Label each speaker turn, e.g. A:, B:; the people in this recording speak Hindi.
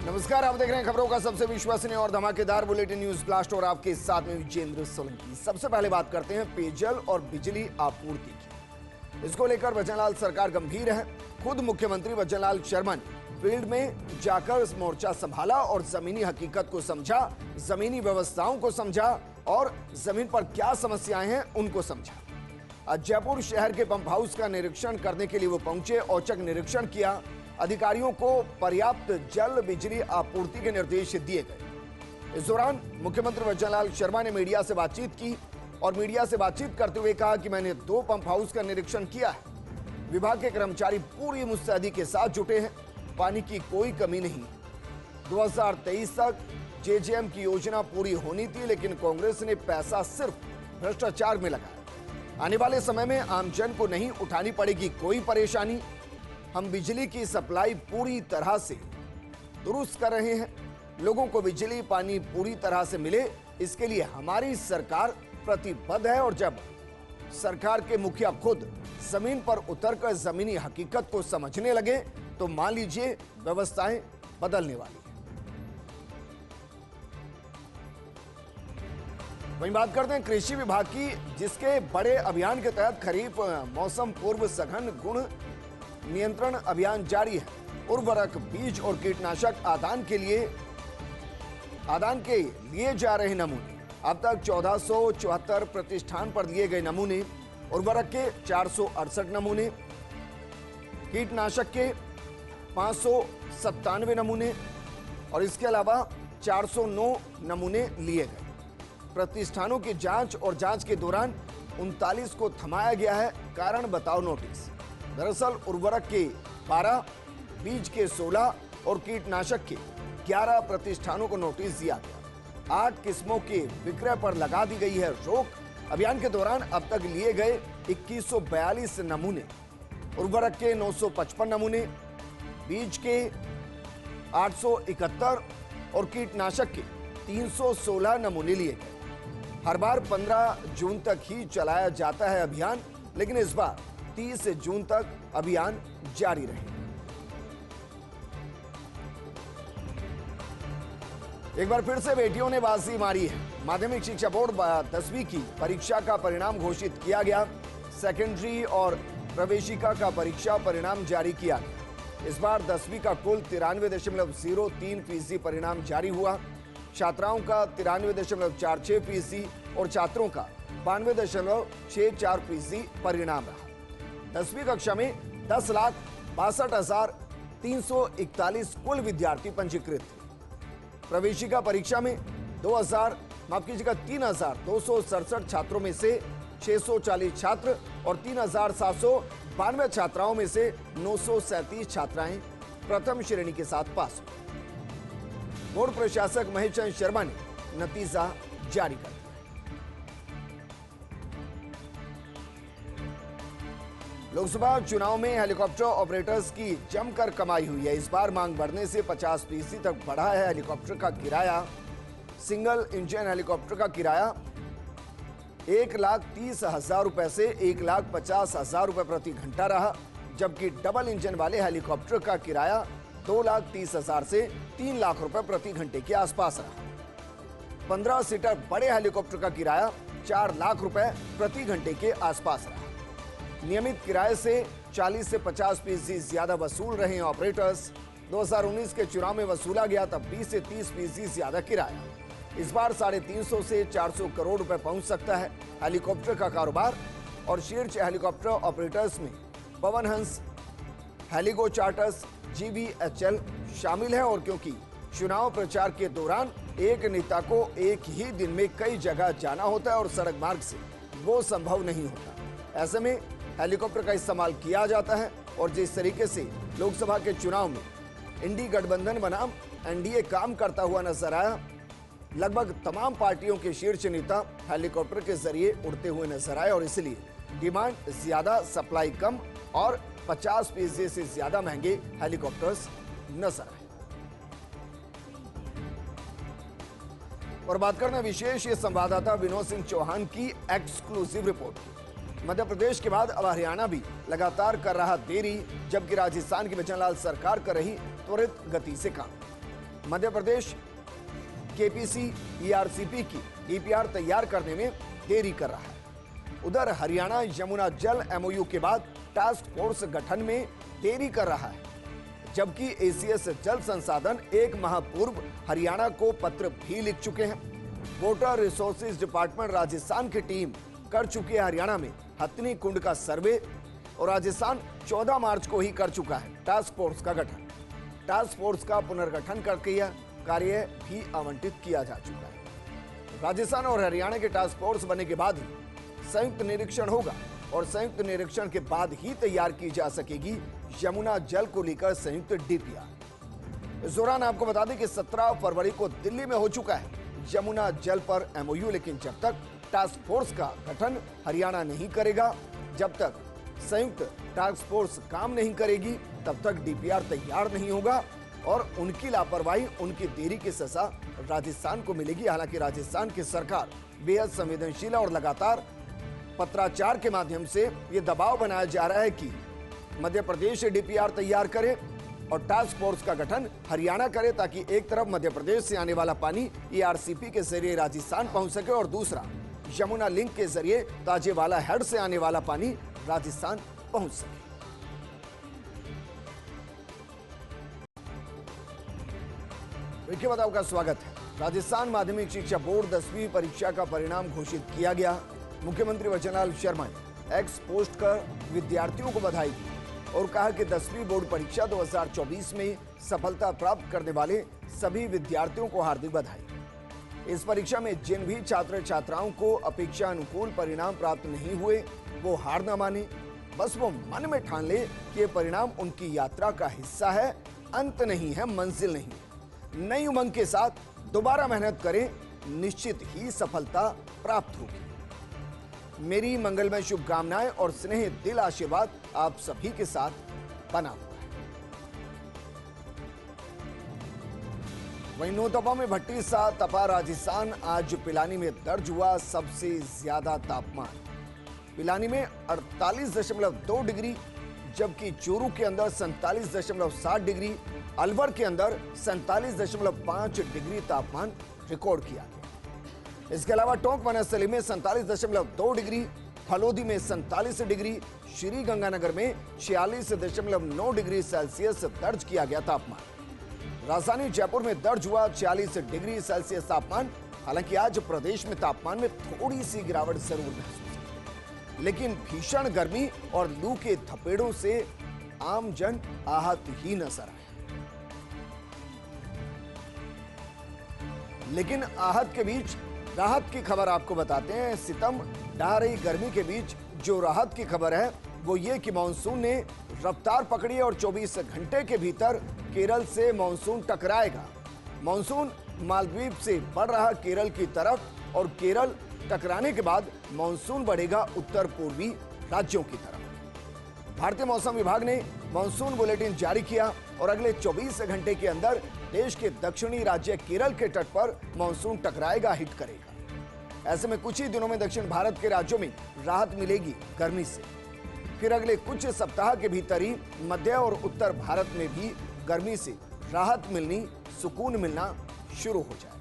A: नमस्कार, आप देख रहे हैं खबरों का सबसे विश्वसनीय और धमाकेदार बुलेटिन न्यूज ब्लास्ट और आपके साथ में विजेंद्र सोलंकी। सबसे पहले बात करते हैं पेयजल और बिजली आपूर्ति की। इसको लेकर भजनलाल सरकार गंभीर है। खुद मुख्यमंत्री भजनलाल शर्मा ने फील्ड में जाकर मोर्चा संभाला और जमीनी हकीकत को समझा, जमीनी व्यवस्थाओं को समझा और जमीन पर क्या समस्याएं हैं उनको समझा। आज जयपुर शहर के पंप हाउस का निरीक्षण करने के लिए वो पहुंचे। औचक निरीक्षण किया। अधिकारियों को पर्याप्त जल बिजली आपूर्ति के निर्देश दिए गए। इस दौरान मुख्यमंत्री भजनलाल शर्मा ने मीडिया से बातचीत की और मीडिया से बातचीत करते हुए कहा कि मैंने 2 पंप हाउस का निरीक्षण किया है। विभाग के कर्मचारी पूरी मुस्तैदी के साथ जुटे हैं। पानी की कोई कमी नहीं। 2023 तक जेजेएम की योजना पूरी होनी थी, लेकिन कांग्रेस ने पैसा सिर्फ भ्रष्टाचार में लगाया। आने वाले समय में आमजन को नहीं उठानी पड़ेगी कोई परेशानी। हम बिजली की सप्लाई पूरी तरह से दुरुस्त कर रहे हैं। लोगों को बिजली पानी पूरी तरह से मिले, इसके लिए हमारी सरकार प्रतिबद्ध है। और जब सरकार के मुखिया खुद जमीन पर उतरकर जमीनी हकीकत को समझने लगे तो मान लीजिए व्यवस्थाएं बदलने वाली है। वहीं बात करते हैं कृषि विभाग की, जिसके बड़े अभियान के तहत खरीफ मौसम पूर्व सघन गुण नियंत्रण अभियान जारी है। उर्वरक, बीज और कीटनाशक आदान के लिए जा रहे नमूने। अब तक 1474 प्रतिष्ठान पर दिए गए नमूने। उर्वरक के 468 नमूने, कीटनाशक के 597 नमूने और इसके अलावा 409 नमूने लिए गए। प्रतिष्ठानों की जांच और जांच के दौरान 39 को थमाया गया है। कारण बताओ नोटिस। दरअसल उर्वरक के 12, बीज के 16 और कीटनाशक के 11 प्रतिष्ठानों को नोटिस दिया गया। 8 किस्मों के विक्रय पर लगा दी गई है रोक। अभियान के दौरान अब तक लिए गए 2142 नमूने। उर्वरक के 955 नमूने, बीज के 871 और कीटनाशक के 316 नमूने लिए गए। हर बार 15 जून तक ही चलाया जाता है अभियान, लेकिन इस बार 30 जून तक अभियान जारी रहेगा। एक बार फिर से बेटियों ने बाजी मारी है। माध्यमिक शिक्षा बोर्ड 10वीं की परीक्षा का परिणाम घोषित किया गया। सेकेंडरी और प्रवेशिका का परीक्षा परिणाम जारी किया गया। इस बार 10वीं का कुल 93.03% परिणाम जारी हुआ। छात्राओं का 93.46% और छात्रों का 92.64% परिणाम रहा। 10वीं कक्षा में 10,62,341 कुल विद्यार्थी पंजीकृत थे। प्रवेशिका परीक्षा में 3,267 छात्रों में से 640 छात्र और 3,792 छात्राओं में से 937 छात्राएं प्रथम श्रेणी के साथ पास हुई। बोर्ड प्रशासक महेश चंद्र शर्मा ने नतीजा जारी कर दिया। लोकसभा चुनाव में हेलीकॉप्टर ऑपरेटर्स की जमकर कमाई हुई है। इस बार मांग बढ़ने से 50% तक बढ़ा है हेलीकॉप्टर का किराया। सिंगल इंजन हेलीकॉप्टर का किराया 1,30,000 रुपए से 1,50,000 रुपए प्रति घंटा रहा, जबकि डबल इंजन वाले हेलीकॉप्टर का किराया 2,30,000 से 3 लाख रुपए प्रति घंटे के आसपास रहा। 15 सीटर बड़े हेलीकॉप्टर का किराया 4 लाख रुपए प्रति घंटे के आसपास रहा। नियमित किराए से 40 से 50% ज्यादा वसूल रहे हैं ऑपरेटर्स। 2019 के चुनाव में वसूला गया तब 20 से 30% ज्यादा किराया। इस बार 350 से 400 करोड़ रुपए पहुंच सकता है हेलीकॉप्टर का कारोबार। और शीर्ष हेलीकॉप्टर ऑपरेटर्स में पवन हंस, हेलीगो चार्टर्स, GVHL शामिल है। और क्योंकि चुनाव प्रचार के दौरान एक नेता को एक ही दिन में कई जगह जाना होता है और सड़क मार्ग से वो संभव नहीं होता, ऐसे में हेलीकॉप्टर का इस्तेमाल किया जाता है। और जिस तरीके से लोकसभा के चुनाव में इंडी गठबंधन बनाम NDA काम करता हुआ नजर आया, लगभग तमाम पार्टियों के शीर्ष नेता हेलीकॉप्टर के जरिए उड़ते हुए नजर आए और इसलिए डिमांड ज्यादा, सप्लाई कम और 50% से ज्यादा महंगे हेलीकॉप्टर्स नजर आए। और बात करना विशेष ये संवाददाता विनोद सिंह चौहान की एक्सक्लूसिव रिपोर्ट। मध्य प्रदेश के बाद अब हरियाणा भी लगातार कर रहा देरी, जबकि राजस्थान की भजनलाल सरकार कर रही त्वरित गति से काम। मध्य प्रदेश केपीसी ईआरसीपी की डीपीआर तैयार करने में देरी कर रहा है। उधर हरियाणा यमुना जल एमओयू के बाद टास्क फोर्स गठन में देरी कर रहा है, जबकि एसीएस जल संसाधन एक माह पूर्व हरियाणा को पत्र भी लिख चुके हैं। वाटर रिसोर्सेज डिपार्टमेंट राजस्थान की टीम कर चुकी है हरियाणा में हथनी कुंड का सर्वे और राजस्थान 14 मार्च को ही कर चुका है टास्क फोर्स का गठन। टास्क फोर्स का पुनर्गठन करके यह कार्य भी आवंटित किया जा चुका है। राजस्थान और हरियाणा के टास्क फोर्स बनने के बाद ही संयुक्त निरीक्षण होगा और संयुक्त निरीक्षण के बाद ही तैयार की जा सकेगी यमुना जल को लेकर संयुक्त डीपीआर। इस दौरान आपको बता दें कि 17 फरवरी को दिल्ली में हो चुका है यमुना जल पर एमओयू, लेकिन जब तक टास्क फोर्स का गठन हरियाणा नहीं करेगा, जब तक संयुक्त टास्क फोर्स काम नहीं करेगी, तब तक डीपीआर तैयार नहीं होगा और उनकी लापरवाही, उनकी देरी की सजा राजस्थान को मिलेगी। हालांकि राजस्थान की सरकार बेहद संवेदनशील और लगातार पत्राचार के माध्यम से यह दबाव बनाया जा रहा है कि मध्य प्रदेश डीपीआर तैयार करे और टास्क फोर्स का गठन हरियाणा करे, ताकि एक तरफ मध्य प्रदेश से आने वाला पानी ईआरसीपी के जरिए राजस्थान पहुंच सके और दूसरा यमुना लिंक के जरिए ताजेवाला हेड से आने वाला पानी राजस्थान पहुंच सके। देखिए, बताओ का स्वागत है। राजस्थान माध्यमिक शिक्षा बोर्ड 10वीं परीक्षा का परिणाम घोषित किया गया। मुख्यमंत्री वचनलाल शर्मा ने एक्स पोस्ट कर विद्यार्थियों को बधाई दी और कहा कि 10वीं बोर्ड परीक्षा 2024 में सफलता प्राप्त करने वाले सभी विद्यार्थियों को हार्दिक बधाई। इस परीक्षा में जिन भी छात्र छात्राओं को अपेक्षा अनुकूल परिणाम प्राप्त नहीं हुए, वो हार न माने, बस वो मन में ठान ले कि ये परिणाम उनकी यात्रा का हिस्सा है, अंत नहीं है, मंजिल नहीं। नई उमंग के साथ दोबारा मेहनत करें, निश्चित ही सफलता प्राप्त होगी। मेरी मंगलमय शुभकामनाएं और स्नेह दिल आशीर्वाद आप सभी के साथ बना हुआ है। वहीं नौतपा में भट्टी सा तपा राजस्थान, आज पिलानी में दर्ज हुआ सबसे ज्यादा तापमान। पिलानी में 48.2 डिग्री, जबकि चूरू के अंदर 47.7 डिग्री, अलवर के अंदर 47.5 डिग्री तापमान रिकॉर्ड किया गया। इसके अलावा टोंक वनस्थली में 47.2 डिग्री, फलोदी में 47 डिग्री, श्री गंगानगर में 46.9 डिग्री सेल्सियस दर्ज किया गया तापमान। राजधानी जयपुर में दर्ज हुआ 46 डिग्री सेल्सियस तापमान। हालांकि आज प्रदेश में तापमान में थोड़ी सी गिरावट जरूर महसूस हुई, लेकिन भीषण गर्मी और लू के थपेड़ों से आम जन आहत ही नजर आए। लेकिन आहत के बीच राहत की खबर आपको बताते हैं। सितम ढा रही गर्मी के बीच जो राहत की खबर है वो ये कि मानसून ने रफ्तार पकड़ी है और 24 घंटे के भीतर केरल से मानसून टकराएगा। मानसून मालदीव से बढ़ रहा केरल की तरफ और केरल टकराने के बाद मानसून बढ़ेगा उत्तर पूर्वी राज्यों की तरफ। भारतीय मौसम विभाग ने मानसून बुलेटिन जारी किया और अगले 24 घंटे के अंदर देश के दक्षिणी राज्य केरल के तट पर मानसून टकराएगा, हिट करेगा। ऐसे में कुछ ही दिनों में दक्षिण भारत के राज्यों में राहत मिलेगी गर्मी से। फिर अगले कुछ सप्ताह के भीतर ही मध्य और उत्तर भारत में भी गर्मी से राहत मिलनी, सुकून मिलना शुरू हो जाए।